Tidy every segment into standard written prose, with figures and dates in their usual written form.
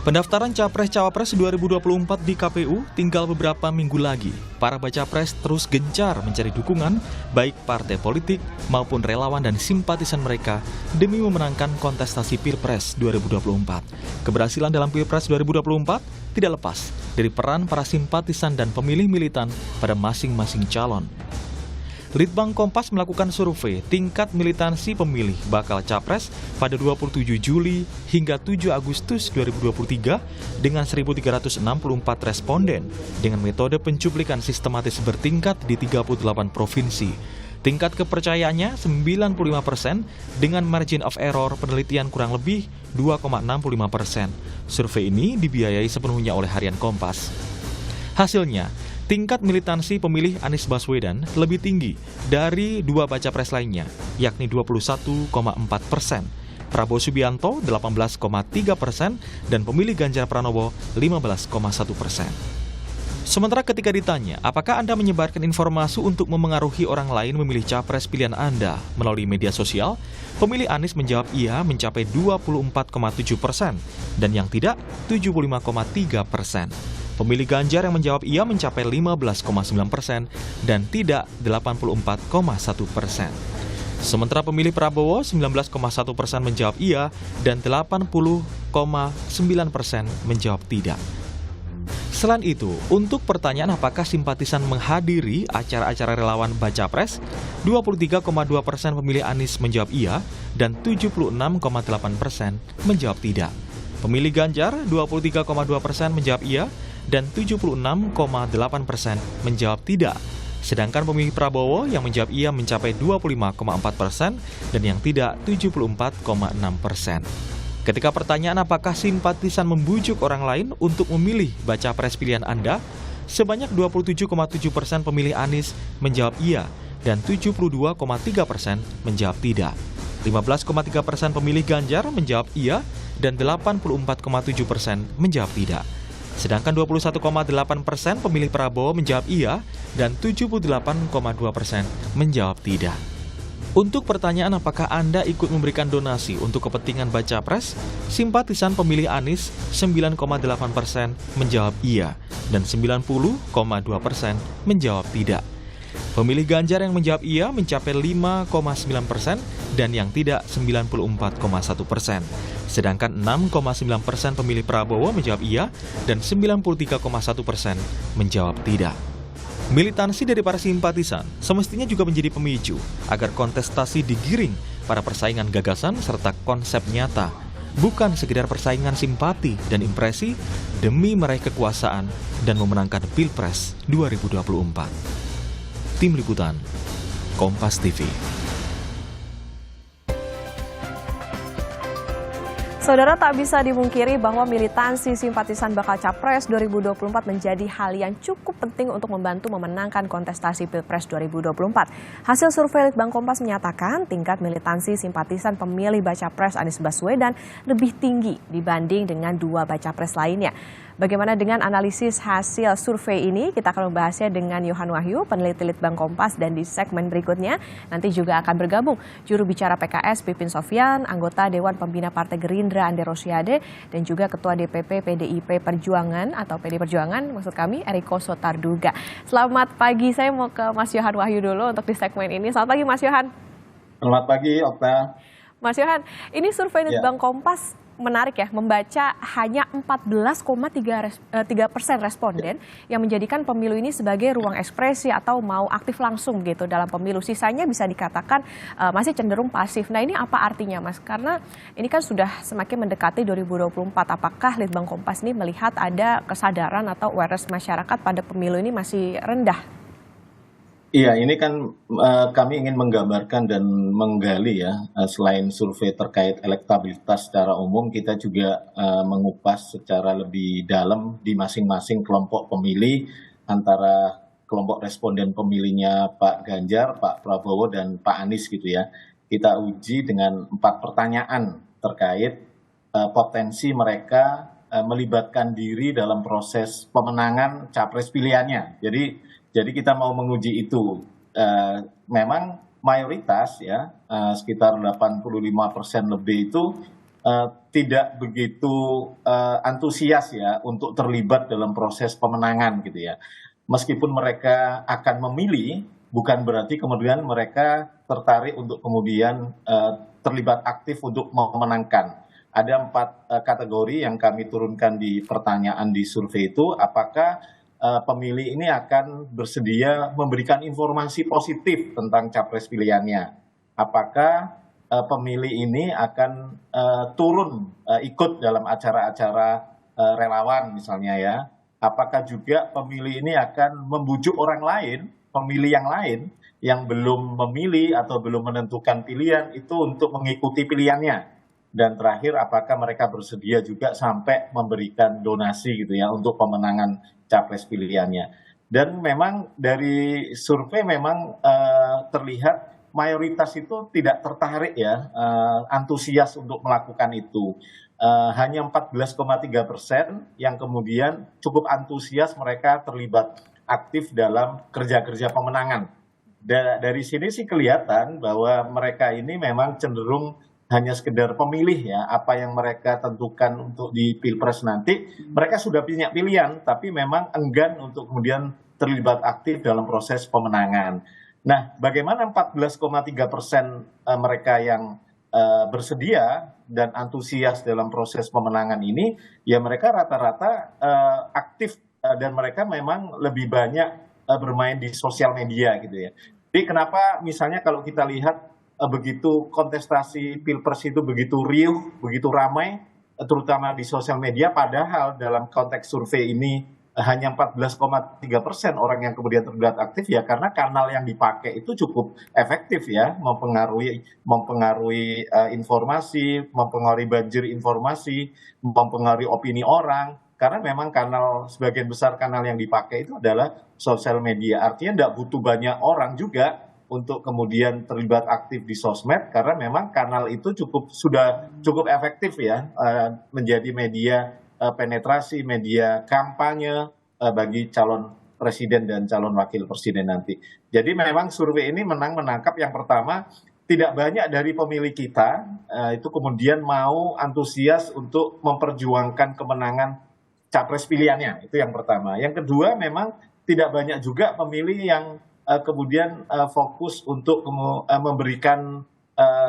Pendaftaran Capres-Cawapres 2024 di KPU tinggal beberapa minggu lagi. Para baca pres terus gencar mencari dukungan, baik partai politik maupun relawan dan simpatisan mereka demi memenangkan kontestasi Pilpres 2024. Keberhasilan dalam Pilpres 2024 tidak lepas dari peran para simpatisan dan pemilih militan pada masing-masing calon. Litbang Kompas melakukan survei tingkat militansi pemilih bakal capres pada 27 Juli hingga 7 Agustus 2023 dengan 1.364 responden dengan metode pencuplikan sistematis bertingkat di 38 provinsi. Tingkat kepercayaannya 95% dengan margin of error penelitian kurang lebih 2,65%. Survei ini dibiayai sepenuhnya oleh Harian Kompas. Hasilnya, tingkat militansi pemilih Anies Baswedan lebih tinggi dari dua baca pres lainnya, yakni 21,4%, Prabowo Subianto 18,3%, dan pemilih Ganjar Pranowo 15,1%. Sementara ketika ditanya, apakah Anda menyebarkan informasi untuk memengaruhi orang lain memilih capres pilihan Anda melalui media sosial, pemilih Anies menjawab iya mencapai 24,7%, dan yang tidak 75,3%. Pemilih Ganjar yang menjawab iya mencapai 15,9% dan tidak 84,1%. Sementara pemilih Prabowo 19,1% menjawab iya dan 80,9% menjawab tidak. Selain itu, untuk pertanyaan apakah simpatisan menghadiri acara-acara relawan baca pres, 23,2% pemilih Anies menjawab iya dan 76,8% menjawab tidak. Pemilih Ganjar 23,2% menjawab iya dan 76,8% menjawab tidak. Sedangkan pemilih Prabowo yang menjawab iya mencapai 25,4% dan yang tidak 74,6%. Ketika pertanyaan apakah simpatisan membujuk orang lain untuk memilih baca pres pilihan Anda, sebanyak 27,7% pemilih Anies menjawab iya dan 72,3% menjawab tidak. 15,3% pemilih Ganjar menjawab iya dan 84,7% menjawab tidak. Sedangkan 21,8% pemilih Prabowo menjawab iya dan 78,2% menjawab tidak. Untuk pertanyaan apakah Anda ikut memberikan donasi untuk kepentingan baca pres, simpatisan pemilih Anies 9,8% menjawab iya dan 90,2% menjawab tidak. Pemilih Ganjar yang menjawab iya mencapai 5,9% dan yang tidak 94,1%. Sedangkan 6,9% pemilih Prabowo menjawab iya dan 93,1% menjawab tidak. Militansi dari para simpatisan semestinya juga menjadi pemicu agar kontestasi digiring pada persaingan gagasan serta konsep nyata, bukan sekedar persaingan simpati dan impresi demi meraih kekuasaan dan memenangkan Pilpres 2024. Tim Liputan, Kompas TV. Saudara, tak bisa dimungkiri bahwa militansi simpatisan bakal Capres 2024 menjadi hal yang cukup penting untuk membantu memenangkan kontestasi Pilpres 2024. Hasil survei Litbang Kompas menyatakan tingkat militansi simpatisan pemilih baca pres Anies Baswedan lebih tinggi dibanding dengan dua baca pres lainnya. Bagaimana dengan analisis hasil survei ini? Kita akan membahasnya dengan Yohan Wahyu, peneliti Litbang Kompas, dan di segmen berikutnya nanti juga akan bergabung juru bicara PKS Pipin Sofyan, anggota Dewan Pembina Partai Gerindra Ande Rosiade, dan juga Ketua DPP PDIP Perjuangan atau PD Perjuangan, maksud kami Eriko Sotarduga. Selamat pagi, saya mau ke Mas Yohan Wahyu dulu untuk di segmen ini. Selamat pagi Mas Yohan. Selamat pagi Okta. Mas Yohan, ini survei Litbang Kompas menarik ya, membaca hanya 14,3% responden yang menjadikan pemilu ini sebagai ruang ekspresi atau mau aktif langsung gitu dalam pemilu. Sisanya bisa dikatakan masih cenderung pasif. Nah, ini apa artinya Mas? Karena ini kan sudah semakin mendekati 2024. Apakah Litbang Kompas ini melihat ada kesadaran atau awareness masyarakat pada pemilu ini masih rendah? Iya, ini kan kami ingin menggambarkan dan menggali ya, selain survei terkait elektabilitas secara umum, kita juga mengupas secara lebih dalam di masing-masing kelompok pemilih antara kelompok responden pemilihnya Pak Ganjar, Pak Prabowo, dan Pak Anies gitu ya. Kita uji dengan 4 pertanyaan terkait potensi mereka melibatkan diri dalam proses pemenangan capres pilihannya. Jadi kita mau menguji itu. Memang mayoritas ya, sekitar 85% lebih itu tidak begitu antusias ya untuk terlibat dalam proses pemenangan gitu ya. Meskipun mereka akan memilih, bukan berarti kemudian mereka tertarik untuk kemudian terlibat aktif untuk memenangkan. Ada 4 kategori yang kami turunkan di pertanyaan di survei itu, apakah pemilih ini akan bersedia memberikan informasi positif tentang capres pilihannya. Apakah pemilih ini akan turun ikut dalam acara-acara relawan misalnya ya. Apakah juga pemilih ini akan membujuk orang lain, pemilih yang lain yang belum memilih atau belum menentukan pilihan itu untuk mengikuti pilihannya. Dan terakhir, apakah mereka bersedia juga sampai memberikan donasi gitu ya untuk pemenangan capres pilihannya. Dan memang dari survei memang terlihat mayoritas itu tidak tertarik ya, antusias untuk melakukan itu. Hanya 14,3% yang kemudian cukup antusias mereka terlibat aktif dalam kerja-kerja pemenangan. Dari sini sih kelihatan bahwa mereka ini memang cenderung hanya sekedar pemilih ya, apa yang mereka tentukan untuk di Pilpres nanti, mereka sudah punya pilihan, tapi memang enggan untuk kemudian terlibat aktif dalam proses pemenangan. Nah, bagaimana 14,3% mereka yang bersedia dan antusias dalam proses pemenangan ini, ya mereka rata-rata aktif dan mereka memang lebih banyak bermain di sosial media gitu ya. Jadi kenapa misalnya kalau kita lihat begitu kontestasi Pilpres itu begitu riuh, begitu ramai, terutama di sosial media, padahal dalam konteks survei ini hanya 14,3% orang yang kemudian terlibat aktif ya karena kanal yang dipakai itu cukup efektif ya, mempengaruhi informasi, mempengaruhi banjir informasi, mempengaruhi opini orang. Karena memang sebagian besar kanal yang dipakai itu adalah sosial media. Artinya tidak butuh banyak orang juga untuk kemudian terlibat aktif di sosmed karena memang kanal itu sudah cukup efektif ya menjadi media penetrasi, media kampanye bagi calon presiden dan calon wakil presiden nanti. Jadi memang survei ini menangkap yang pertama, tidak banyak dari pemilih kita itu kemudian mau antusias untuk memperjuangkan kemenangan capres pilihannya, itu yang pertama. Yang kedua memang tidak banyak juga pemilih yang kemudian fokus untuk memberikan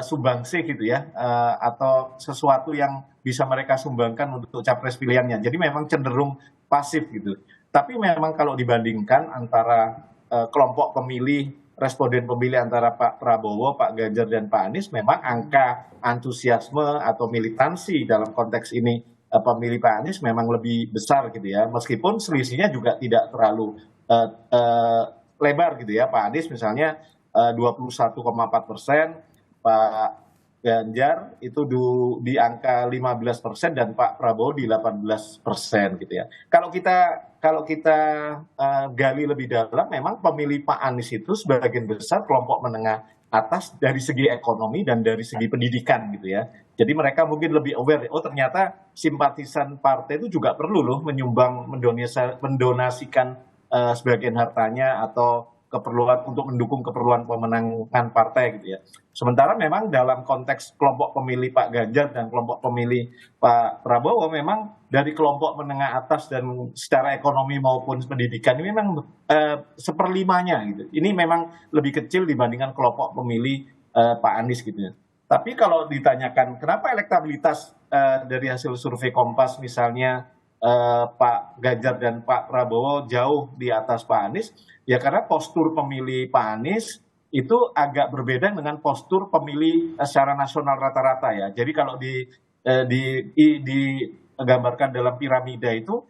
sumbangsi gitu ya, atau sesuatu yang bisa mereka sumbangkan untuk capres pilihannya. Jadi memang cenderung pasif gitu. Tapi memang kalau dibandingkan antara kelompok pemilih, responden pemilih antara Pak Prabowo, Pak Ganjar, dan Pak Anies, memang angka antusiasme atau militansi dalam konteks ini pemilih Pak Anies memang lebih besar gitu ya. Meskipun selisihnya juga tidak terlalu lebar gitu ya. Pak Anies misalnya 21,4%, Pak Ganjar itu di angka 15% dan Pak Prabowo di 18% gitu ya. Kalau kita gali lebih dalam, memang pemilih Pak Anies itu sebagian besar kelompok menengah atas dari segi ekonomi dan dari segi pendidikan gitu ya. Jadi mereka mungkin lebih aware, oh ternyata simpatisan partai itu juga perlu loh mendonasikan sebagian hartanya atau keperluan untuk mendukung keperluan pemenangan partai gitu ya. Sementara memang dalam konteks kelompok pemilih Pak Ganjar dan kelompok pemilih Pak Prabowo memang dari kelompok menengah atas dan secara ekonomi maupun pendidikan ini memang seperlimanya gitu. Ini memang lebih kecil dibandingkan kelompok pemilih Pak Anies gitu ya. Tapi kalau ditanyakan kenapa elektabilitas dari hasil survei Kompas misalnya Pak Ganjar dan Pak Prabowo jauh di atas Pak Anies, ya karena postur pemilih Pak Anies itu agak berbeda dengan postur pemilih secara nasional rata-rata ya. Jadi kalau digambarkan dalam piramida itu,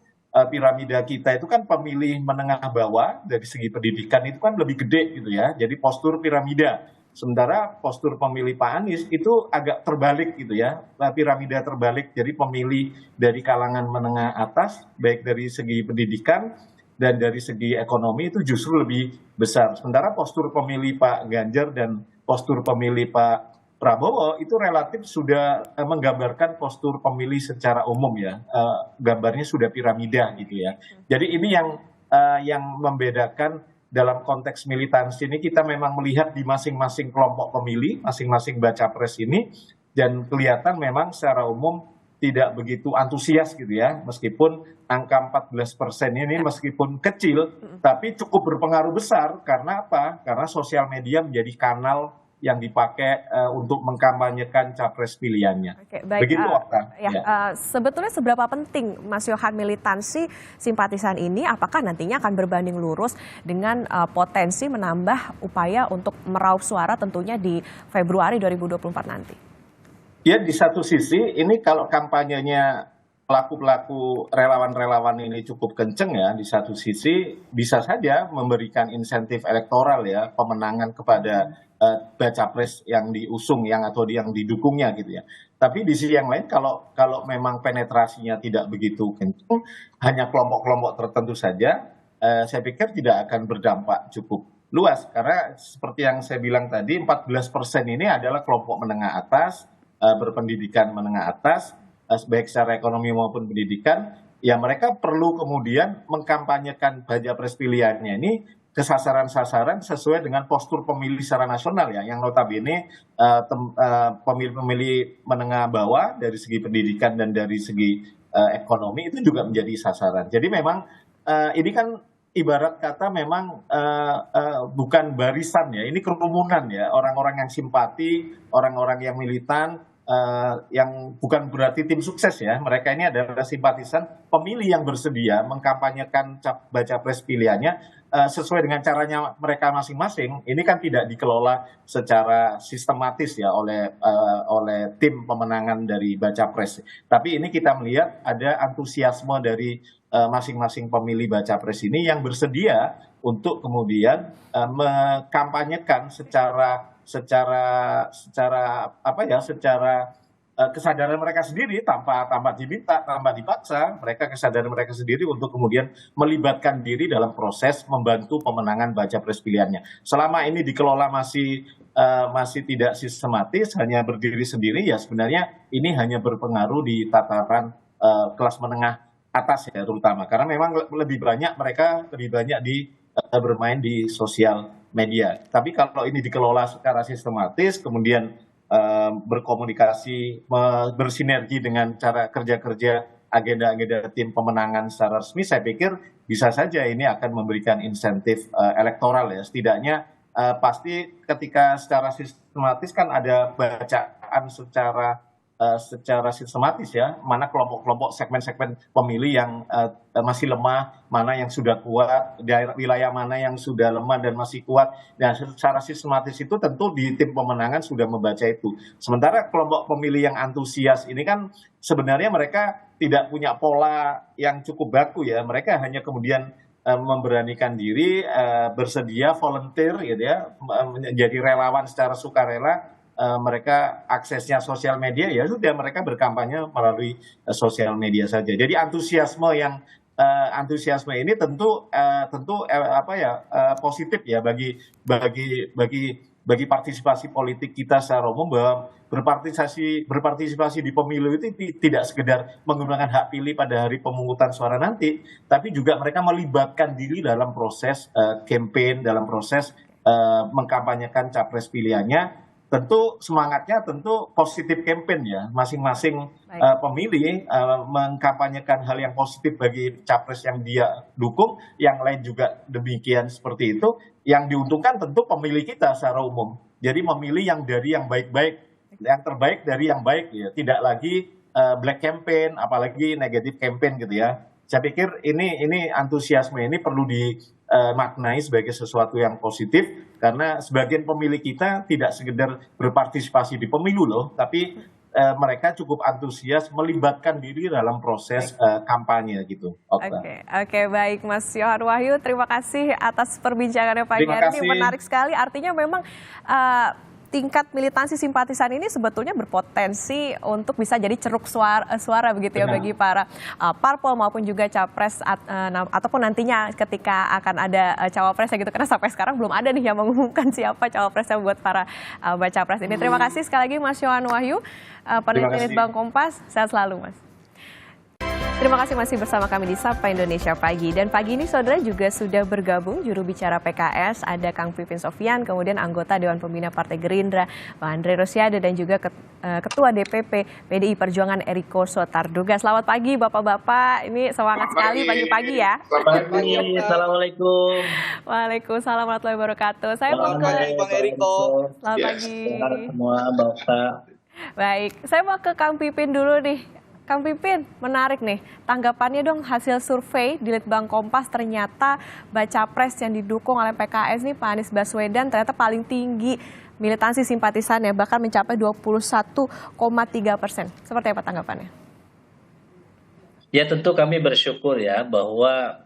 piramida kita itu kan pemilih menengah bawah dari segi pendidikan itu kan lebih gede gitu ya. Jadi postur piramida. Sementara postur pemilih Pak Anies itu agak terbalik gitu ya, piramida terbalik. Jadi pemilih dari kalangan menengah atas, baik dari segi pendidikan dan dari segi ekonomi itu justru lebih besar. Sementara postur pemilih Pak Ganjar dan postur pemilih Pak Prabowo itu relatif sudah menggambarkan postur pemilih secara umum ya, gambarnya sudah piramida gitu ya. Jadi ini yang membedakan. Dalam konteks militansi ini kita memang melihat di masing-masing kelompok pemilih, masing-masing baca pres ini dan kelihatan memang secara umum tidak begitu antusias gitu ya, meskipun angka 14% ini meskipun kecil, tapi cukup berpengaruh besar. Karena apa? Karena sosial media menjadi kanal yang dipakai untuk mengkampanyekan capres pilihannya. Oke, baik. Begitu, Okta. Sebetulnya seberapa penting, Mas Yohan, militansi simpatisan ini? Apakah nantinya akan berbanding lurus dengan potensi menambah upaya untuk meraup suara tentunya di Februari 2024 nanti? Ya, di satu sisi ini kalau kampanyenya pelaku-pelaku relawan-relawan ini cukup kenceng ya, di satu sisi bisa saja memberikan insentif elektoral ya, pemenangan kepada baca pres yang diusung atau yang didukungnya gitu ya. Tapi di sisi yang lain kalau memang penetrasinya tidak begitu kenceng, hanya kelompok-kelompok tertentu saja, saya pikir tidak akan berdampak cukup luas, karena seperti yang saya bilang tadi, 14% ini adalah kelompok menengah atas, berpendidikan menengah atas, baik secara ekonomi maupun pendidikan. Ya, mereka perlu kemudian mengkampanyekan baca pres pilihannya ini ke sasaran-sasaran sesuai dengan postur pemilih secara nasional ya, yang notabene pemilih-pemilih menengah bawah dari segi pendidikan dan dari segi ekonomi itu juga menjadi sasaran. Jadi memang ini kan ibarat kata memang bukan barisan ya, ini kerumunan ya, orang-orang yang simpati, orang-orang yang militan, yang bukan berarti tim sukses ya. Mereka ini adalah simpatisan pemilih yang bersedia mengkampanyekan baca pres pilihannya sesuai dengan caranya mereka masing-masing. Ini kan tidak dikelola secara sistematis ya oleh tim pemenangan dari baca pres. Tapi ini kita melihat ada antusiasme dari masing-masing pemilih baca pres ini yang bersedia untuk kemudian mengkampanyekan secara kesadaran mereka sendiri, tanpa diminta, tanpa dipaksa. Mereka kesadaran mereka sendiri untuk kemudian melibatkan diri dalam proses membantu pemenangan baca pres pilihannya. Selama ini dikelola masih tidak sistematis, hanya berdiri sendiri, ya sebenarnya ini hanya berpengaruh di tataran kelas menengah atas ya, terutama karena memang mereka lebih banyak bermain di sosial media. Tapi kalau ini dikelola secara sistematis, kemudian berkomunikasi, bersinergi dengan cara kerja-kerja agenda-agenda tim pemenangan secara resmi, saya pikir bisa saja ini akan memberikan insentif elektoral ya. Setidaknya pasti ketika secara sistematis kan ada bacaan secara sistematis ya, mana kelompok-kelompok segmen-segmen pemilih yang masih lemah, mana yang sudah kuat, daerah wilayah mana yang sudah lemah dan masih kuat. Dan secara sistematis itu tentu di tim pemenangan sudah membaca itu. Sementara kelompok pemilih yang antusias ini kan sebenarnya mereka tidak punya pola yang cukup baku ya. Mereka hanya kemudian memberanikan diri, bersedia volunteer gitu ya, menjadi relawan secara sukarela. Mereka aksesnya sosial media, ya sudah mereka berkampanye melalui sosial media saja. Jadi antusiasme ini tentu positif ya bagi partisipasi politik kita secara umum, bahwa berpartisipasi di pemilu itu tidak sekedar menggunakan hak pilih pada hari pemungutan suara nanti, tapi juga mereka melibatkan diri dalam proses campaign, dalam proses mengkampanyekan capres pilihannya. Tentu semangatnya tentu positif campaign ya, masing-masing pemilih mengkampanyekan hal yang positif bagi capres yang dia dukung, yang lain juga demikian seperti itu. Yang diuntungkan tentu pemilih kita secara umum. Jadi memilih yang dari yang baik-baik, yang terbaik dari yang baik ya, tidak lagi black campaign, apalagi negatif campaign gitu ya. Saya pikir ini antusiasme ini perlu dimaknai sebagai sesuatu yang positif, karena sebagian pemilih kita tidak sekedar berpartisipasi di pemilu loh, tapi mereka cukup antusias melibatkan diri dalam proses kampanye gitu. Oke, baik Mas Yohan Wahyu, terima kasih atas perbincangannya pagi hari ini, menarik sekali. Artinya memang tingkat militansi simpatisan ini sebetulnya berpotensi untuk bisa jadi ceruk suara begitu ya, bagi para parpol maupun juga capres ataupun nantinya ketika akan ada cawapres gitu, karena sampai sekarang belum ada nih yang mengumumkan siapa cawapresnya buat para baca pres ini. Terima kasih sekali lagi Mas Yohan Wahyu, peneliti Litbang Kompas. Sehat selalu Mas. Terima kasih masih bersama kami di Sapa Indonesia Pagi. Dan pagi ini saudara juga sudah bergabung juru bicara PKS, ada Kang Pipin Sofyan, kemudian anggota Dewan Pembina Partai Gerindra, Bang Andre Rosiade, dan juga Ketua DPP PDI Perjuangan Eriko Sotarduga. Selamat pagi Bapak-Bapak, ini semangat sekali pagi-pagi ya. Selamat pagi, Assalamualaikum. Waalaikumsalam warahmatullahi wabarakatuh. Saya mau Selamat pagi, ke... Bang Eriko. Selamat Yes. pagi. Selamat semua, Bapak. Baik, saya mau ke Kang Pipin dulu nih. Kang Pipin, menarik nih. Tanggapannya dong hasil survei di Litbang Kompas, ternyata baca pres yang didukung oleh PKS nih Pak Anies Baswedan ternyata paling tinggi militansi simpatisannya, bahkan mencapai 21,3%. Seperti apa tanggapannya? Ya tentu kami bersyukur ya bahwa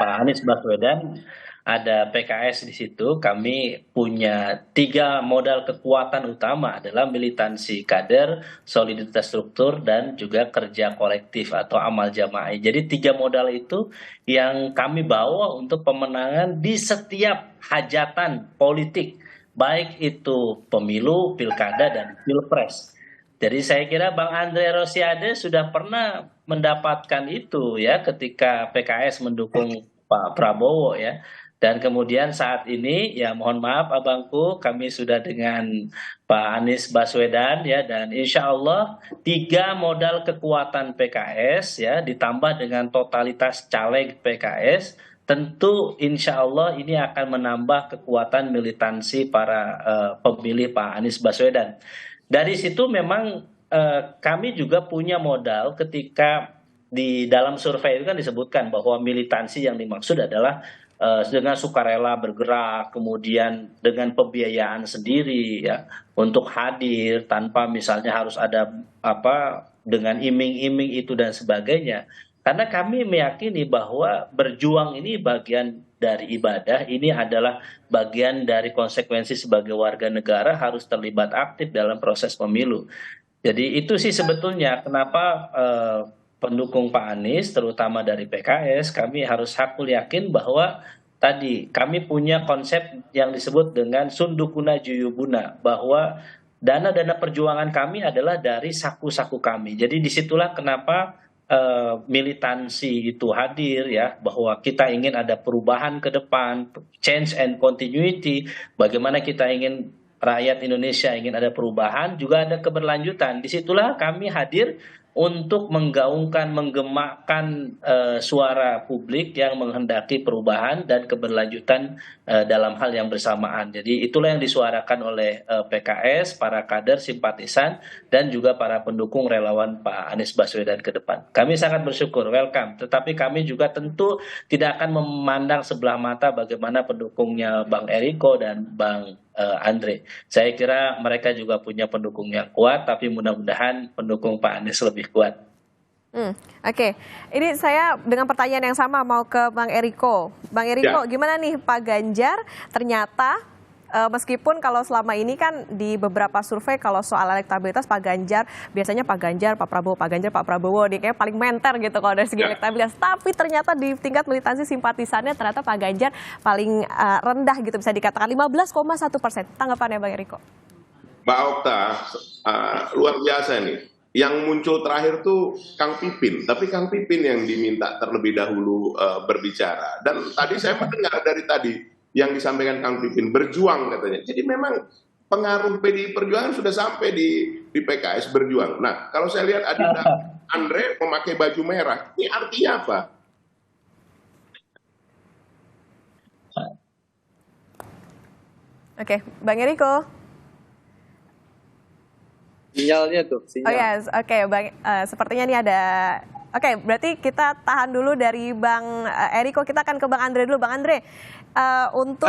Pak Anies Baswedan ada PKS di situ. Kami punya 3 modal kekuatan utama adalah militansi kader, soliditas struktur, dan juga kerja kolektif atau amal jamaah. Jadi 3 modal itu yang kami bawa untuk pemenangan di setiap hajatan politik, baik itu pemilu, pilkada, dan pilpres. Jadi saya kira Bang Andre Rosiade sudah pernah mendapatkan itu ya ketika PKS mendukung Pak Prabowo ya. Dan kemudian saat ini ya mohon maaf abangku, kami sudah dengan Pak Anies Baswedan ya, dan insya Allah 3 modal kekuatan PKS ya ditambah dengan totalitas caleg PKS, tentu insya Allah ini akan menambah kekuatan militansi para pemilih Pak Anies Baswedan. Dari situ memang kami juga punya modal ketika di dalam survei itu kan disebutkan bahwa militansi yang dimaksud adalah dengan sukarela bergerak, kemudian dengan pembiayaan sendiri ya untuk hadir tanpa misalnya harus ada apa dengan iming-iming itu dan sebagainya. Karena kami meyakini bahwa berjuang ini bagian dari ibadah, ini adalah bagian dari konsekuensi sebagai warga negara harus terlibat aktif dalam proses pemilu. Jadi itu sih sebetulnya kenapa pendukung Pak Anies, terutama dari PKS, kami harus hakul yakin bahwa tadi kami punya konsep yang disebut dengan sundukuna juyubuna, bahwa dana-dana perjuangan kami adalah dari saku-saku kami. Jadi disitulah kenapa militansi itu hadir ya, bahwa kita ingin ada perubahan ke depan, change and continuity, bagaimana kita ingin rakyat Indonesia ingin ada perubahan, juga ada keberlanjutan. Disitulah kami hadir untuk menggaungkan, menggemakkan suara publik yang menghendaki perubahan dan keberlanjutan dalam hal yang bersamaan. Jadi itulah yang disuarakan oleh PKS, para kader, simpatisan, dan juga para pendukung relawan Pak Anies Baswedan ke depan. Kami sangat bersyukur, welcome. Tetapi kami juga tentu tidak akan memandang sebelah mata bagaimana pendukungnya Bang Eriko dan Bang Andre. Saya kira mereka juga punya pendukung yang kuat, tapi mudah-mudahan pendukung Pak Anies lebih kuat. Oke. Ini saya dengan pertanyaan yang sama mau ke Bang Eriko. Bang Eriko, gimana nih Pak Ganjar ternyata meskipun kalau selama ini kan di beberapa survei kalau soal elektabilitas Pak Ganjar, biasanya Pak Ganjar, Pak Prabowo, Pak Ganjar, Pak Prabowo, dia kayak paling menter gitu kalau dari segi elektabilitas. Tapi ternyata di tingkat militansi simpatisannya ternyata Pak Ganjar paling rendah gitu, bisa dikatakan 15,1%. Tanggapannya Bang Eriko? Mbak Okta, luar biasa nih. Yang muncul terakhir tuh Kang Pipin, tapi Kang Pipin yang diminta terlebih dahulu berbicara. Dan tadi saya mendengar dari tadi yang disampaikan Kang Pipin, berjuang katanya. Jadi memang pengaruh PDI Perjuangan sudah sampai di PKS berjuang. Nah, kalau saya lihat Adinda Andre memakai baju merah, ini artinya apa? Oke, Bang Eriko. Sinyalnya tuh, sinyal. Oh ya, oke, Bang. Sepertinya ini ada. Oke, berarti kita tahan dulu dari Bang Eriko. Kita akan ke Bang Andre dulu, Bang Andre. Untuk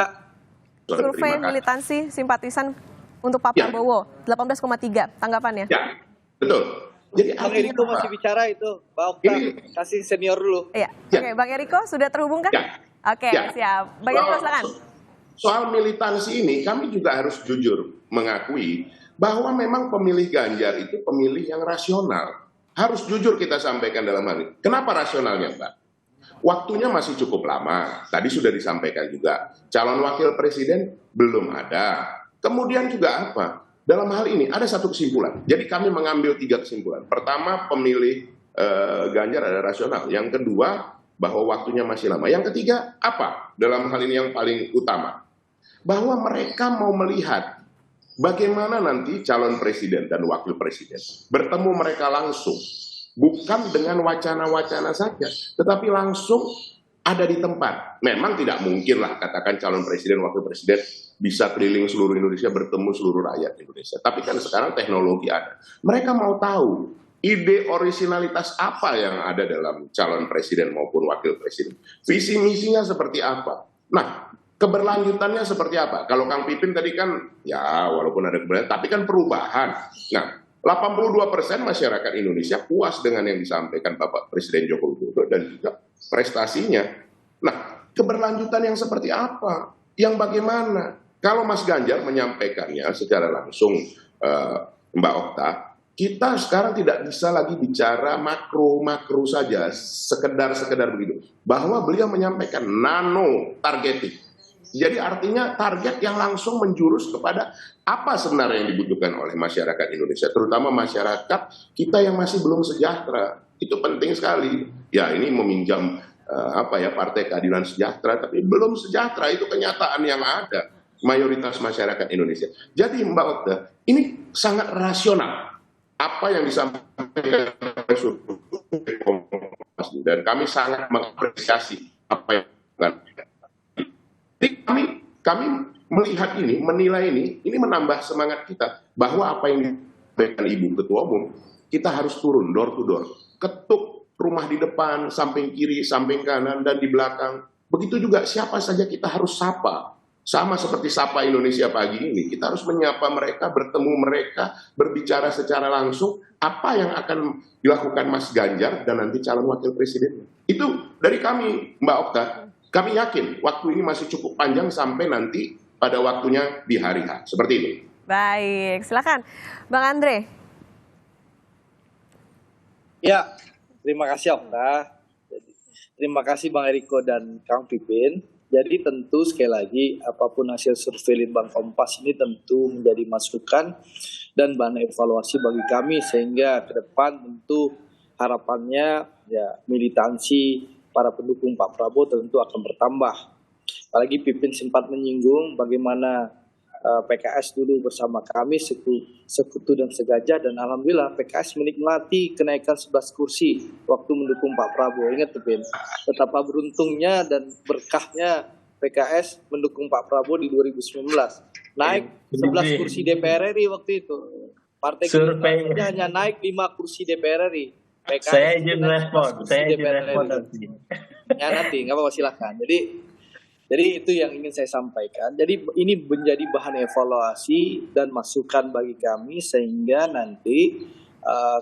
survei militansi simpatisan untuk Pak Prabowo 18,3, tanggapannya? Ya, betul. Jadi Bang Eriko masih bicara itu, Mbak Okta, kasih senior dulu. Iya. Oke, Bang Eriko sudah terhubung kan? Ya. Oke, siap. Bang Eriko silakan. Soal militansi ini kami juga harus jujur mengakui bahwa memang pemilih Ganjar itu pemilih yang rasional. Harus jujur kita sampaikan dalam hal ini. Kenapa rasionalnya, Mbak? Waktunya masih cukup lama. Tadi sudah disampaikan juga. Calon wakil presiden belum ada. Kemudian juga apa? Dalam hal ini ada satu kesimpulan. Jadi kami mengambil 3 kesimpulan. Pertama, pemilih Ganjar ada rasional. Yang kedua, bahwa waktunya masih lama. Yang ketiga, apa? Dalam hal ini yang paling utama, bahwa mereka mau melihat bagaimana nanti calon presiden dan wakil presiden bertemu mereka langsung. Bukan dengan wacana-wacana saja, tetapi langsung ada di tempat. Memang tidak mungkin lah katakan calon presiden, wakil presiden bisa keliling seluruh Indonesia, bertemu seluruh rakyat Indonesia. Tapi kan sekarang teknologi ada. Mereka mau tahu ide originalitas apa yang ada dalam calon presiden maupun wakil presiden. Visi misinya seperti apa. Nah, keberlanjutannya seperti apa. Kalau Kang Pipin tadi kan, ya walaupun ada keberlanjutan, tapi kan perubahan. Nah, 82% masyarakat Indonesia puas dengan yang disampaikan Bapak Presiden Joko Widodo dan juga prestasinya. Nah, keberlanjutan yang seperti apa? Yang bagaimana? Kalau Mas Ganjar menyampaikannya secara langsung, Mbak Okta, kita sekarang tidak bisa lagi bicara makro saja, sekedar begitu. Bahwa beliau menyampaikan nano targeting. Jadi artinya target yang langsung menjurus kepada apa sebenarnya yang dibutuhkan oleh masyarakat Indonesia, terutama masyarakat kita yang masih belum sejahtera. Itu penting sekali. Ya, ini meminjam Partai Keadilan Sejahtera, tapi belum sejahtera, itu kenyataan yang ada mayoritas masyarakat Indonesia. Jadi Mbak Okta, ini sangat rasional apa yang disampaikan oleh survei Kompas, dan kami sangat mengapresiasi apa yang dilakukan. Jadi kami melihat ini, menilai ini menambah semangat kita bahwa apa yang disampaikan Ibu Ketua Umum, kita harus turun door to door, ketuk rumah di depan, samping kiri, samping kanan, dan di belakang. Begitu juga siapa saja kita harus sapa. Sama seperti Sapa Indonesia Pagi ini, kita harus menyapa mereka, bertemu mereka, berbicara secara langsung apa yang akan dilakukan Mas Ganjar dan nanti calon wakil presiden. Itu dari kami, Mbak Okta. Kami yakin waktu ini masih cukup panjang sampai nanti pada waktunya di hari H. Seperti itu. Baik, silakan Bang Andre. Ya, terima kasih Okta. Terima kasih Bang Eriko dan Kang Pipin. Jadi tentu sekali lagi apapun hasil survei Litbang Kompas ini tentu menjadi masukan dan bahan evaluasi bagi kami, sehingga ke depan tentu harapannya ya militansi para pendukung Pak Prabowo tentu akan bertambah. Apalagi Pipin sempat menyinggung bagaimana PKS dulu bersama kami sekutu dan segajah, dan alhamdulillah PKS menikmati kenaikan 11 kursi waktu mendukung Pak Prabowo. Ingat Pipin, betapa beruntungnya dan berkahnya PKS mendukung Pak Prabowo di 2019. Naik 11 kursi DPR RI waktu itu. Partai Gerindra hanya naik 5 kursi DPR RI. PKS saya izin respon, Ya nanti, nggak apa-apa silahkan. Jadi itu yang ingin saya sampaikan. Jadi ini menjadi bahan evaluasi dan masukan bagi kami, sehingga nanti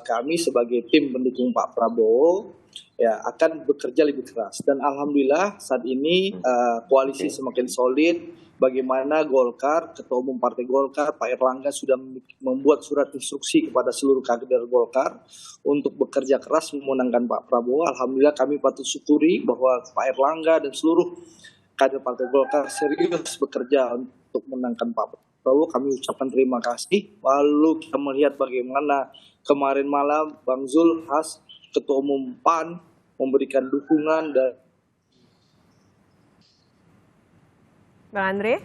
kami sebagai tim pendukung Pak Prabowo ya akan bekerja lebih keras. Dan alhamdulillah saat ini koalisi semakin solid. Bagaimana Golkar, Ketua Umum Partai Golkar, Pak Erlangga sudah membuat surat instruksi kepada seluruh kader Golkar untuk bekerja keras memenangkan Pak Prabowo. Alhamdulillah kami patut syukuri bahwa Pak Erlangga dan seluruh kader Partai Golkar serius bekerja untuk menangkan Pak Prabowo. Kami ucapkan terima kasih. Lalu kita melihat bagaimana kemarin malam Bang Zul Has, Ketua Umum PAN, memberikan dukungan dan Bang Andre?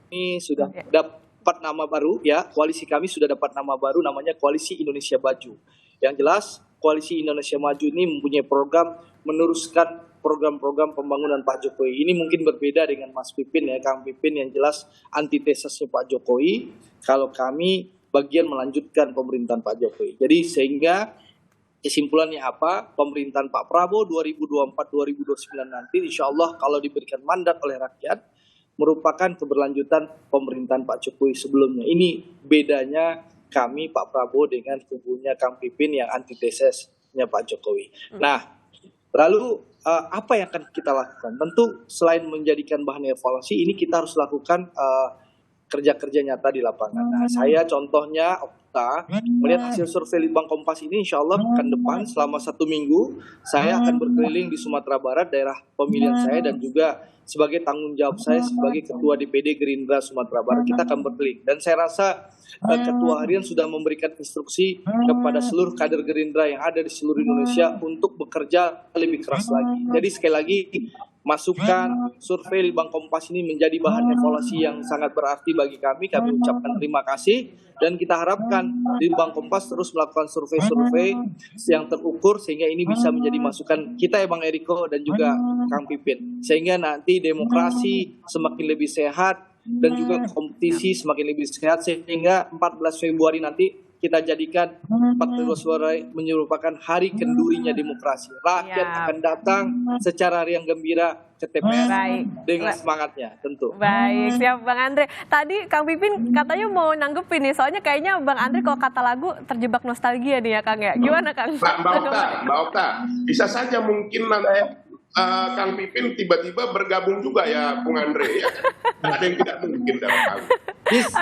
Ini sudah dapat nama baru ya, koalisi kami sudah dapat nama baru, namanya Koalisi Indonesia Maju. Yang jelas Koalisi Indonesia Maju ini mempunyai program meneruskan program-program pembangunan Pak Jokowi. Ini mungkin berbeda dengan Mas Pipin ya, Kang Pipin yang jelas antitesasnya Pak Jokowi. Kalau kami bagian melanjutkan pemerintahan Pak Jokowi. Jadi sehingga kesimpulannya apa? Pemerintahan Pak Prabowo 2024-2029 nanti insya Allah kalau diberikan mandat oleh rakyat merupakan keberlanjutan pemerintahan Pak Jokowi sebelumnya. Ini bedanya kami Pak Prabowo dengan kubunya Kang Pipin yang antitesesnya Pak Jokowi. Nah, lalu apa yang akan kita lakukan? Tentu selain menjadikan bahan evaluasi, ini kita harus lakukan kerja-kerja nyata di lapangan. Nah, saya contohnya Okta, melihat hasil survei Litbang Kompas ini, insya Allah pekan depan selama 1 minggu, saya akan berkeliling di Sumatera Barat, daerah pemilihan saya, dan juga sebagai tanggung jawab saya sebagai Ketua DPD Gerindra Sumatera Barat, kita akan berkeliling. Dan saya rasa Ketua Harian sudah memberikan instruksi kepada seluruh kader Gerindra yang ada di seluruh Indonesia untuk bekerja lebih keras lagi. Jadi sekali lagi, masukan survei Litbang Kompas ini menjadi bahan evaluasi yang sangat berarti bagi kami. Kami ucapkan terima kasih dan kita harapkan Litbang Kompas terus melakukan survei-survei yang terukur sehingga ini bisa menjadi masukan kita ya Bang Eriko dan juga Kang Pipin. Sehingga nanti demokrasi semakin lebih sehat dan juga kompetisi semakin lebih sehat sehingga 14 Februari nanti kita jadikan 14 Februari merupakan hari kendurinya demokrasi. Rakyat akan datang secara riang gembira ke TPS dengan semangatnya tentu. Baik, siap Bang Andre. Tadi Kang Pipin katanya mau nanggepin nih, soalnya kayaknya Bang Andre kalau kata lagu terjebak nostalgia nih ya Kang ya. Gimana Kang? Mbak Okta, bisa saja mungkin nanti Kang Pipin tiba-tiba bergabung juga ya Bung Andre ya. Ada yang tidak mungkin dalam hal ini. Bisa,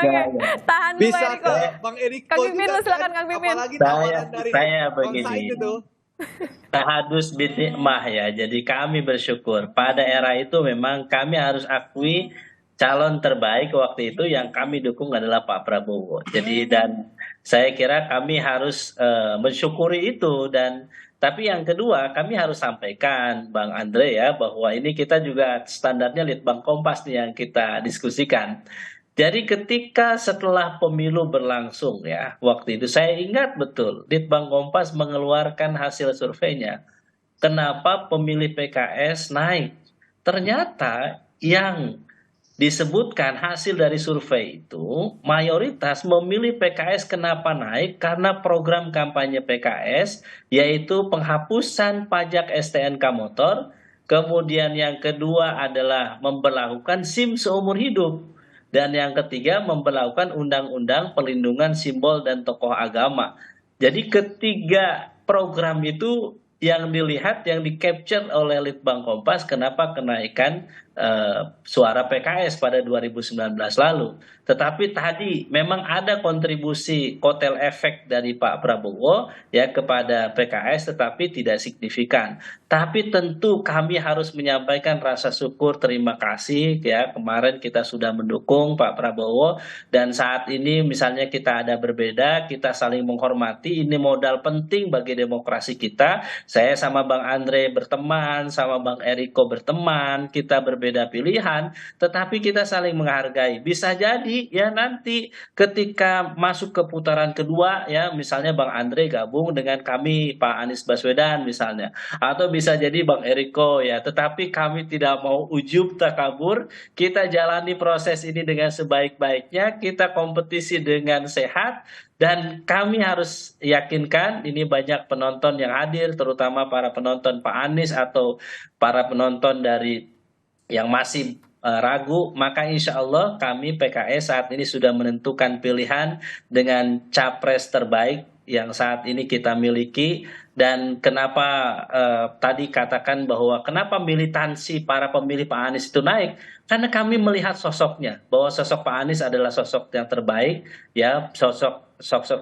tahan dulu bisa Eriko. Bang Eriko. Kang Pipin, silakan Kang Pipin. Apalagi tawaran dari saya Bang begini. Said itu. Tahadus bin nikmah ya. Jadi kami bersyukur pada era itu memang kami harus akui calon terbaik waktu itu yang kami dukung adalah Pak Prabowo. Jadi dan saya kira kami harus mensyukuri itu dan tapi yang kedua kami harus sampaikan Bang Andre ya bahwa ini kita juga standarnya Litbang Kompas nih yang kita diskusikan. Jadi ketika setelah pemilu berlangsung ya, waktu itu saya ingat betul Litbang Kompas mengeluarkan hasil surveinya. Kenapa pemilih PKS naik? Ternyata yang disebutkan hasil dari survei itu mayoritas memilih PKS kenapa naik karena program kampanye PKS yaitu penghapusan pajak STNK motor, kemudian yang kedua adalah memberlakukan SIM seumur hidup. Dan yang ketiga memberlakukan undang-undang perlindungan simbol dan tokoh agama. Jadi ketiga program itu yang dilihat, yang di-capture oleh Litbang Kompas kenapa kenaikan suara PKS pada 2019 lalu. Tetapi tadi memang ada kontribusi kotel efek dari Pak Prabowo ya kepada PKS tetapi tidak signifikan. Tapi tentu kami harus menyampaikan rasa syukur terima kasih ya kemarin kita sudah mendukung Pak Prabowo dan saat ini misalnya kita ada berbeda, kita saling menghormati, ini modal penting bagi demokrasi kita. Saya sama Bang Andre berteman, sama Bang Eriko berteman, kita berbeda pilihan, tetapi kita saling menghargai. Bisa jadi ya nanti ketika masuk ke putaran kedua ya misalnya Bang Andre gabung dengan kami Pak Anies Baswedan misalnya, atau bisa jadi Bang Eriko ya, tetapi kami tidak mau ujub takabur, kita jalani proses ini dengan sebaik-baiknya, kita kompetisi dengan sehat. Dan kami harus yakinkan ini banyak penonton yang hadir, terutama para penonton Pak Anies atau para penonton dari yang masih ragu, maka insya Allah kami PKS saat ini sudah menentukan pilihan dengan capres terbaik yang saat ini kita miliki. Dan kenapa tadi katakan bahwa kenapa militansi para pemilih Pak Anies itu naik? Karena kami melihat sosoknya, bahwa sosok Pak Anies adalah sosok yang terbaik, ya sosok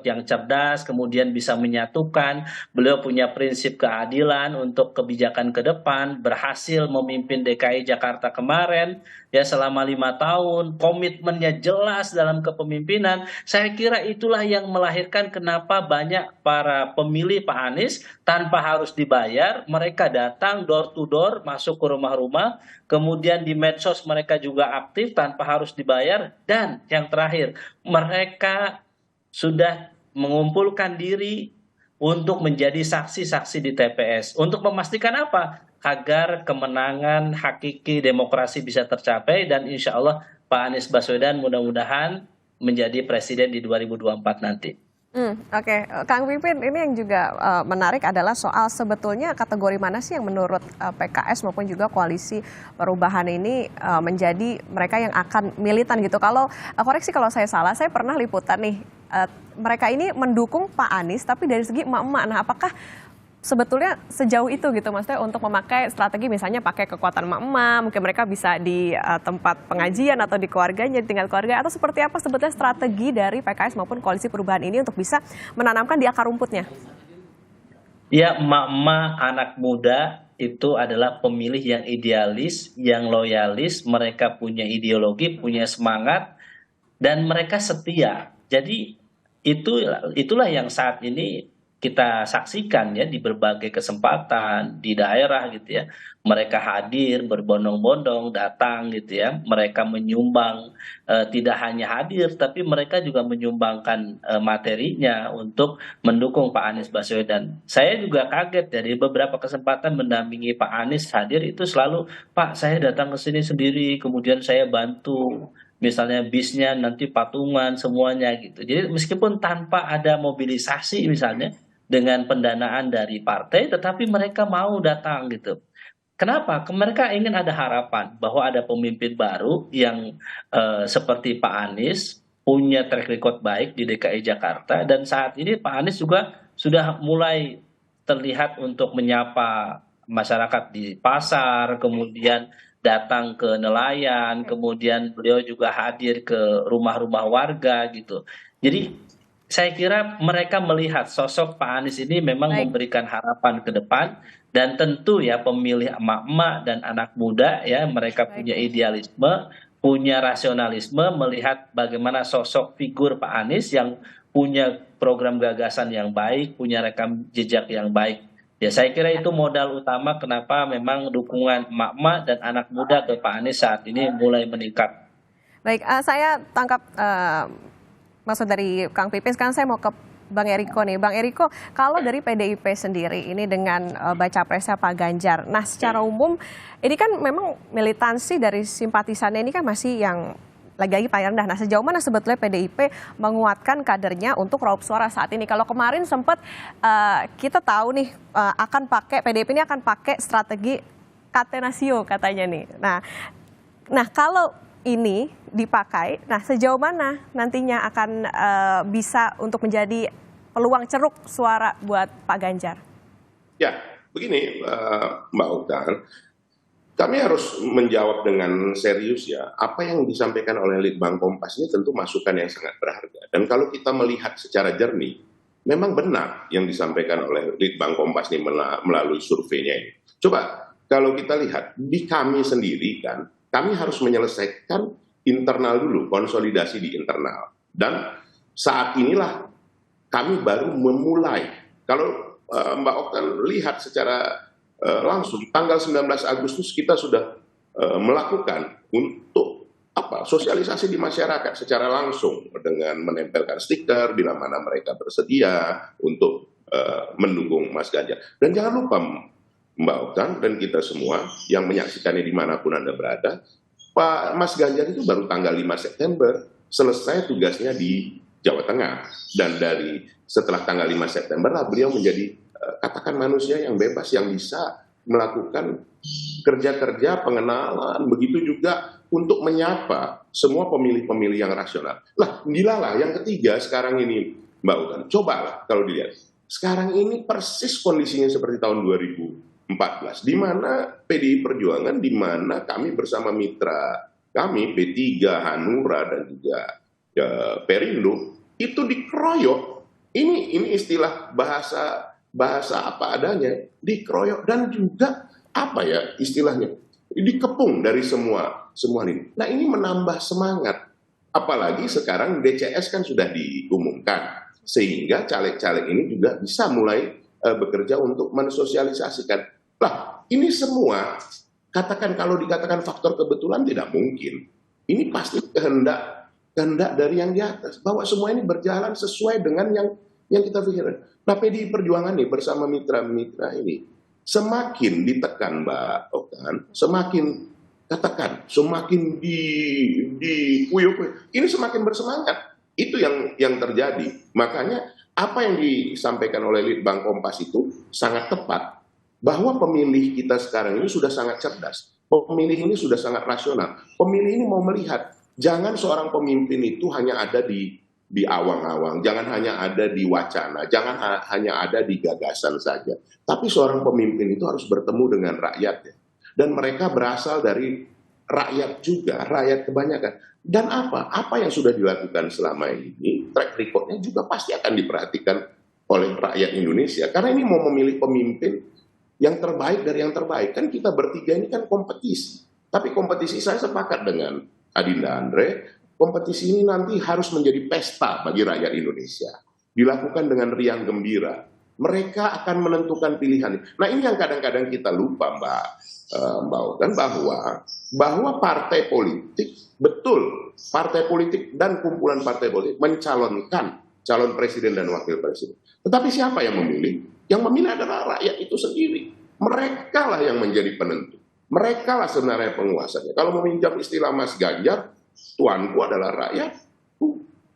yang cerdas, kemudian bisa menyatukan. Beliau punya prinsip keadilan untuk kebijakan ke depan, berhasil memimpin DKI Jakarta kemarin, ya selama 5 tahun, komitmennya jelas dalam kepemimpinan. Saya kira itulah yang melahirkan kenapa banyak para pemilih Pak Anies tanpa harus dibayar, mereka datang door to door, masuk ke rumah-rumah, kemudian di medsos mereka juga aktif tanpa harus dibayar, dan yang terakhir, mereka sudah mengumpulkan diri untuk menjadi saksi-saksi di TPS. Untuk memastikan apa? Agar kemenangan hakiki demokrasi bisa tercapai dan insya Allah Pak Anies Baswedan mudah-mudahan menjadi presiden di 2024 nanti. Oke. Kang Pipin, ini yang juga menarik adalah soal sebetulnya kategori mana sih yang menurut PKS maupun juga koalisi perubahan ini menjadi mereka yang akan militan gitu. Kalau koreksi kalau saya salah, saya pernah liputan nih, mereka ini mendukung Pak Anies tapi dari segi emak-emak. Nah, apakah sebetulnya sejauh itu gitu maksudnya untuk memakai strategi misalnya pakai kekuatan emak-emak, mungkin mereka bisa di tempat pengajian atau di keluarganya, di tingkat keluarga, atau seperti apa sebetulnya strategi dari PKS maupun koalisi perubahan ini untuk bisa menanamkan di akar rumputnya? Ya, emak-emak, anak muda itu adalah pemilih yang idealis, yang loyalis, mereka punya ideologi, punya semangat, dan mereka setia. Jadi itu itulah yang saat ini kita saksikan ya di berbagai kesempatan di daerah gitu ya. Mereka hadir berbondong-bondong datang gitu ya. Mereka menyumbang, tidak hanya hadir tapi mereka juga menyumbangkan materinya untuk mendukung Pak Anies Baswedan. Saya juga kaget dari beberapa kesempatan mendampingi Pak Anies hadir itu selalu, Pak saya datang ke sini sendiri, kemudian saya bantu misalnya bisnya nanti patungan semuanya gitu. Jadi meskipun tanpa ada mobilisasi misalnya dengan pendanaan dari partai, tetapi mereka mau datang gitu. Kenapa? Mereka ingin ada harapan bahwa ada pemimpin baru yang seperti Pak Anies punya track record baik di DKI Jakarta dan saat ini Pak Anies juga sudah mulai terlihat untuk menyapa masyarakat di pasar, kemudian datang ke nelayan, kemudian beliau juga hadir ke rumah-rumah warga gitu. Jadi saya kira mereka melihat sosok Pak Anies ini memang Baik. memberikan harapan ke depan dan tentu ya pemilih emak-emak dan anak muda ya mereka Baik. punya idealisme, punya rasionalisme melihat bagaimana sosok figur Pak Anies yang punya program gagasan yang baik, punya rekam jejak yang baik. Ya saya kira itu modal utama kenapa memang dukungan emak-emak dan anak muda ke Pak Anies saat ini mulai meningkat. Baik, saya tangkap maksud dari Kang Pipin. Sekarang saya mau ke Bang Eriko nih. Bang Eriko, kalau dari PDIP sendiri ini dengan baca presnya Pak Ganjar, nah secara umum ini kan memang militansi dari simpatisannya ini kan masih yang lagi-lagi paling rendah. Nah sejauh mana sebetulnya PDIP menguatkan kadernya untuk raup suara saat ini? Kalau kemarin sempat kita tahu nih akan pakai PDIP ini akan pakai strategi Catenaccio katanya nih. Nah kalau ini dipakai, nah sejauh mana nantinya akan bisa untuk menjadi peluang ceruk suara buat Pak Ganjar? Ya, begini Mbak Oktan, kami harus menjawab dengan serius ya. Apa yang disampaikan oleh Litbang Kompas ini tentu masukan yang sangat berharga. Dan kalau kita melihat secara jernih, memang benar yang disampaikan oleh Litbang Kompas ini melalui surveinya ini. Coba kalau kita lihat di kami sendiri kan, kami harus menyelesaikan internal dulu, konsolidasi di internal. Dan saat inilah kami baru memulai. Kalau Mbak Oktan lihat secara langsung, tanggal 19 Agustus kita sudah melakukan untuk sosialisasi di masyarakat secara langsung dengan menempelkan stiker bila mana mereka bersedia untuk mendukung Mas Ganjar. Dan jangan lupa Mbak Oktan dan kita semua yang menyaksikannya dimanapun Anda berada, Pak Mas Ganjar itu baru tanggal 5 September selesai tugasnya di Jawa Tengah. Dan dari setelah tanggal 5 September lah beliau menjadi katakan manusia yang bebas yang bisa melakukan kerja-kerja pengenalan, begitu juga untuk menyapa semua pemilih-pemilih yang rasional. Lah, dilalah yang ketiga sekarang ini Mbak Utan, cobalah kalau dilihat. Sekarang ini persis kondisinya seperti tahun 2014, di mana PDI Perjuangan, di mana kami bersama mitra kami, P3, Hanura, dan juga Perindo, itu dikeroyok. Ini istilah bahasa apa adanya, dikeroyok dan juga apa ya istilahnya, dikepung dari semua ini. Nah ini menambah semangat, apalagi sekarang DCS kan sudah diumumkan, sehingga caleg-caleg ini juga bisa mulai bekerja untuk mensosialisasikan. Lah ini semua katakan kalau dikatakan faktor kebetulan tidak mungkin. Ini pasti kehendak dari yang di atas, bahwa semua ini berjalan sesuai dengan yang kita pikirkan. Nah, PDI Perjuangan nih bersama mitra-mitra ini semakin ditekan Mbak Oktan, semakin katakan, semakin dikuyuk, ini semakin bersemangat. Itu yang terjadi. Makanya apa yang disampaikan oleh Litbang Kompas itu sangat tepat, bahwa pemilih kita sekarang ini sudah sangat cerdas. Pemilih ini sudah sangat rasional. Pemilih ini mau melihat, jangan seorang pemimpin itu hanya ada di awang-awang, jangan hanya ada di wacana, jangan hanya ada di gagasan saja. Tapi seorang pemimpin itu harus bertemu dengan rakyatnya. Dan mereka berasal dari rakyat juga, rakyat kebanyakan. Dan apa yang sudah dilakukan selama ini, track recordnya juga pasti akan diperhatikan oleh rakyat Indonesia. Karena ini mau memilih pemimpin yang terbaik dari yang terbaik. Kan kita bertiga ini kan kompetisi. Tapi kompetisi saya sepakat dengan Adinda Andre, kompetisi ini nanti harus menjadi pesta bagi rakyat Indonesia. Dilakukan dengan riang gembira. Mereka akan menentukan pilihan. Nah ini yang kadang-kadang kita lupa Mbak Otan, bahwa partai politik, betul, partai politik dan kumpulan partai politik mencalonkan calon presiden dan wakil presiden. Tetapi siapa yang memilih? Yang memilih adalah rakyat itu sendiri. Mereka lah yang menjadi penentu. Mereka lah sebenarnya penguasanya. Kalau meminjam istilah Mas Ganjar, tuanku adalah rakyat.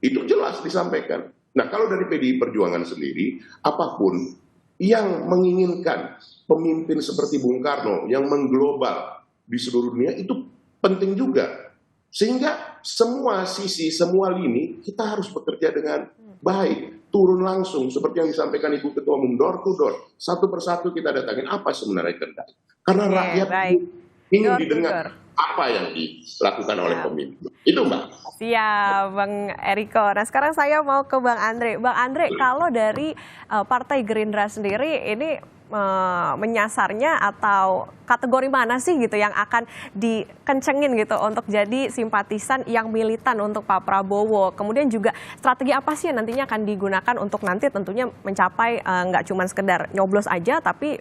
Itu jelas disampaikan. Nah, kalau dari PDI Perjuangan sendiri, apapun yang menginginkan pemimpin seperti Bung Karno yang mengglobal di seluruh dunia itu penting juga. Sehingga semua sisi, semua lini kita harus bekerja dengan baik, turun langsung seperti yang disampaikan Ibu Ketua Umum, door to door, satu persatu kita datangin apa sebenarnya kendali. Karena rakyat ingin didengar apa yang dilakukan oleh pemimpin. Itu Mbak. Siap, Bang Eriko. Nah sekarang saya mau ke Bang Andre. Bang Andre, kalau dari Partai Gerindra sendiri ini menyasarnya atau kategori mana sih gitu yang akan dikencengin gitu untuk jadi simpatisan yang militan untuk Pak Prabowo? Kemudian juga strategi apa sih yang nantinya akan digunakan untuk nanti tentunya mencapai nggak cuma sekedar nyoblos aja tapi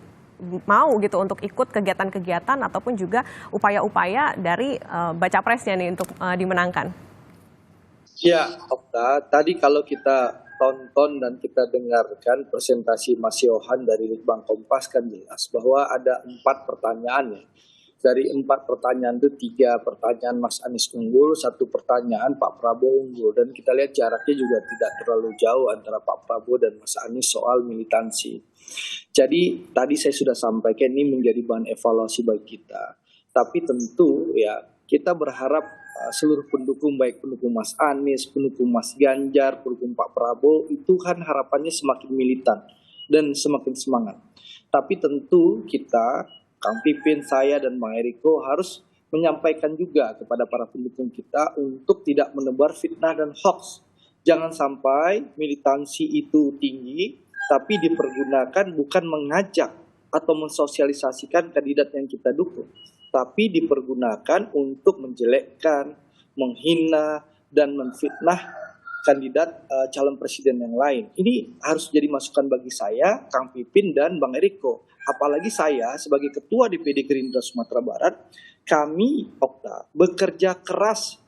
mau gitu untuk ikut kegiatan-kegiatan ataupun juga upaya-upaya dari baca presnya nih untuk dimenangkan. Ya, Okta, tadi kalau kita tonton dan kita dengarkan presentasi Mas Yohan dari Litbang Kompas kan jelas bahwa ada 4 pertanyaan ya. Dari 4 pertanyaan itu 3 pertanyaan Mas Anies unggul, 1 pertanyaan Pak Prabowo unggul. Dan kita lihat jaraknya juga tidak terlalu jauh antara Pak Prabowo dan Mas Anies soal militansi. Jadi tadi saya sudah sampaikan ini menjadi bahan evaluasi bagi kita. Tapi tentu ya kita berharap seluruh pendukung, baik pendukung Mas Anies, pendukung Mas Ganjar, pendukung Pak Prabowo, itu kan harapannya semakin militan dan semakin semangat. Tapi tentu kita, Kang Pipin, saya, dan Bang Eriko harus menyampaikan juga kepada para pendukung kita untuk tidak menebar fitnah dan hoax. Jangan sampai militansi itu tinggi, tapi dipergunakan bukan mengajak atau mensosialisasikan kandidat yang kita dukung, tapi dipergunakan untuk menjelekkan, menghina, dan menfitnah kandidat calon presiden yang lain. Ini harus jadi masukan bagi saya, Kang Pipin, dan Bang Eriko. Apalagi saya sebagai Ketua DPD Gerindra Sumatera Barat, kami Okta bekerja keras,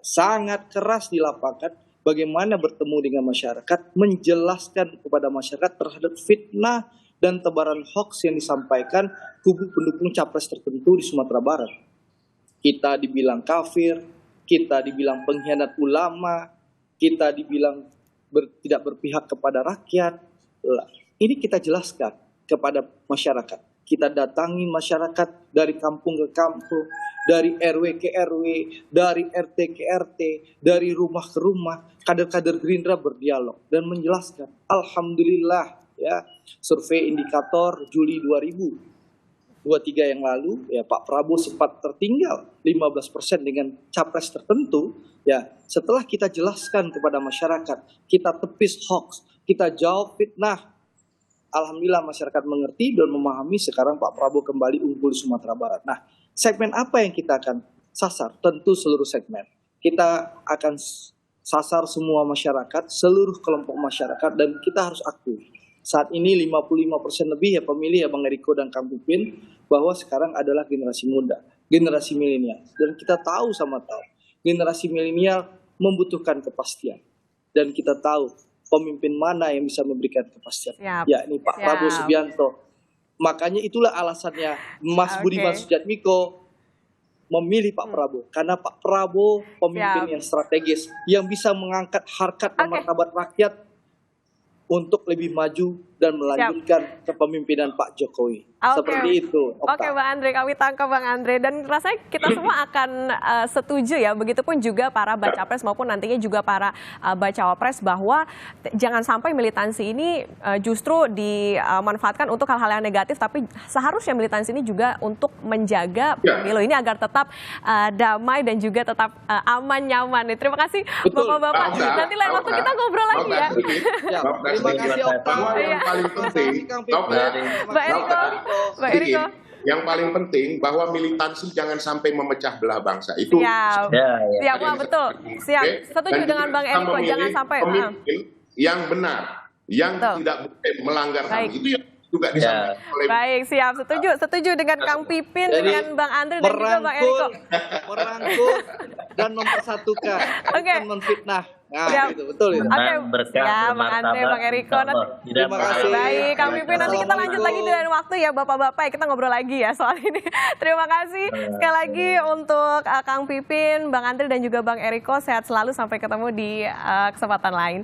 sangat keras di lapangan, bagaimana bertemu dengan masyarakat, menjelaskan kepada masyarakat terhadap fitnah dan tebaran hoax yang disampaikan kubu pendukung capres tertentu di Sumatera Barat. Kita dibilang kafir, kita dibilang pengkhianat ulama, kita dibilang tidak berpihak kepada rakyat. Ini kita jelaskan kepada masyarakat. Kita datangi masyarakat dari kampung ke kampung, dari RW ke RW, dari RT ke RT, dari rumah ke rumah. Kader-kader Gerindra berdialog dan menjelaskan. Alhamdulillah ya, survei indikator Juli 2023 yang lalu ya, Pak Prabowo sempat tertinggal 15% dengan capres tertentu ya. Setelah kita jelaskan kepada masyarakat, kita tepis hoax, kita jawab fitnah, alhamdulillah masyarakat mengerti dan memahami. Sekarang Pak Prabowo kembali unggul di Sumatera Barat. Nah, segmen apa yang kita akan sasar? Tentu seluruh segmen. Kita akan sasar semua masyarakat, seluruh kelompok masyarakat, dan kita harus akui saat ini 55% lebih ya pemilih ya Bang Eriko dan Kang Pipin, bahwa sekarang adalah generasi muda, generasi milenial. Dan kita tahu sama tahu, generasi milenial membutuhkan kepastian. Dan kita tahu pemimpin mana yang bisa memberikan kepastian. Yakni Pak Prabowo Subianto. Makanya itulah alasannya Mas Budiman Sujatmiko memilih Pak Prabowo. Karena Pak Prabowo pemimpin yang strategis, yang bisa mengangkat harkat dan martabat rakyat untuk lebih maju dan melanjutkan kepemimpinan Pak Jokowi. Seperti itu. Oke Bang Andre, kami tangkap Bang Andre, dan rasanya kita semua akan setuju ya, begitupun juga para baca pres maupun nantinya juga para bacawa pres, bahwa jangan sampai militansi ini justru dimanfaatkan untuk hal-hal yang negatif, tapi seharusnya militansi ini juga untuk menjaga pemilu ini agar tetap damai dan juga tetap aman nyaman. Terima kasih Bapak-bapak. Nanti lain waktu kita ngobrol lagi ya. Terima kasih Okta. Yang paling penting, Mbak Eriko. Yang paling penting bahwa militansi jangan sampai memecah belah bangsa. Itu Siap, Wah, betul. Siap. Setuju dengan Bang Eriko, jangan sampai pemimpin yang benar, yang tidak boleh melanggar HAM. Itu yang juga disampaikan oleh. Baik, siap. Setuju dengan Kang Pipin, dengan Bang Andre dan juga Bang Eriko. Merangkul dan mempersatukan, bukan memfitnah. Nah, itu betul itu. Oke, ya Bang Andre, Bang Eriko. Terima kasih. Baik, Kang Pipin, nanti kita lanjut lagi di lain waktu ya Bapak-bapak. Kita ngobrol lagi ya soal ini. Terima kasih sekali lagi untuk Kang Pipin, Bang Andre dan juga Bang Eriko. Sehat selalu, sampai ketemu di kesempatan lain.